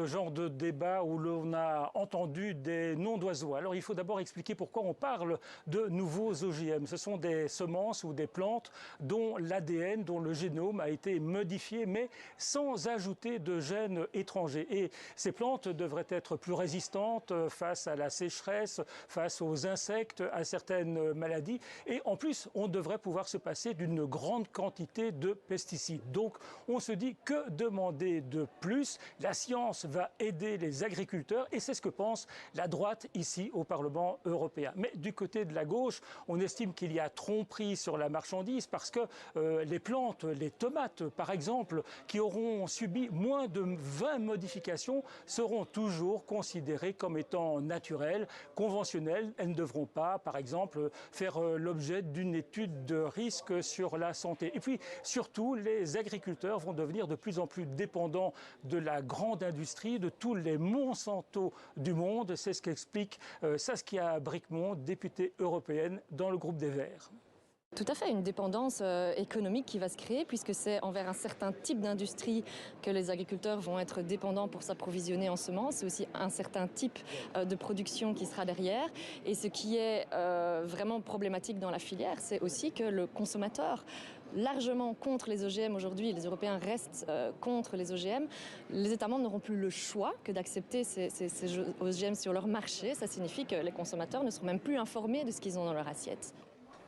le genre de débat où l'on a entendu des noms d'oiseaux. Alors il faut d'abord expliquer pourquoi on parle de nouveaux OGM. Ce sont des semences ou des plantes dont l'ADN, dont le génome a été modifié, mais sans ajouter de gènes étrangers. Et ces plantes devraient être plus résistantes face à la sécheresse, face aux insectes, à certaines maladies. Et en plus, on devrait pouvoir se passer d'une grande quantité de pesticides. Donc on se dit que demander de plus? La science va aider les agriculteurs et c'est ce que pense la droite ici au Parlement européen. Mais du côté de la gauche, on estime qu'il y a tromperie sur la marchandise parce que les plantes, les tomates par exemple, qui auront subi moins de 20 modifications, seront toujours considérées comme étant naturelles, conventionnelles. Elles ne devront pas, par exemple, faire l'objet d'une étude de risque sur la santé. Et puis surtout, les agriculteurs vont devenir de plus en plus dépendants de la grande industrie, de tous les Monsanto du monde. C'est ce qu'explique Saskia Brikmont, députée européenne dans le groupe des Verts. Tout à fait, une dépendance économique qui va se créer puisque c'est envers un certain type d'industrie que les agriculteurs vont être dépendants pour s'approvisionner en semences. C'est aussi un certain type de production qui sera derrière. Et ce qui est vraiment problématique dans la filière, c'est aussi que le consommateur, largement contre les OGM aujourd'hui, les Européens restent contre les OGM, les États membres n'auront plus le choix que d'accepter ces OGM sur leur marché. Ça signifie que les consommateurs ne seront même plus informés de ce qu'ils ont dans leur assiette.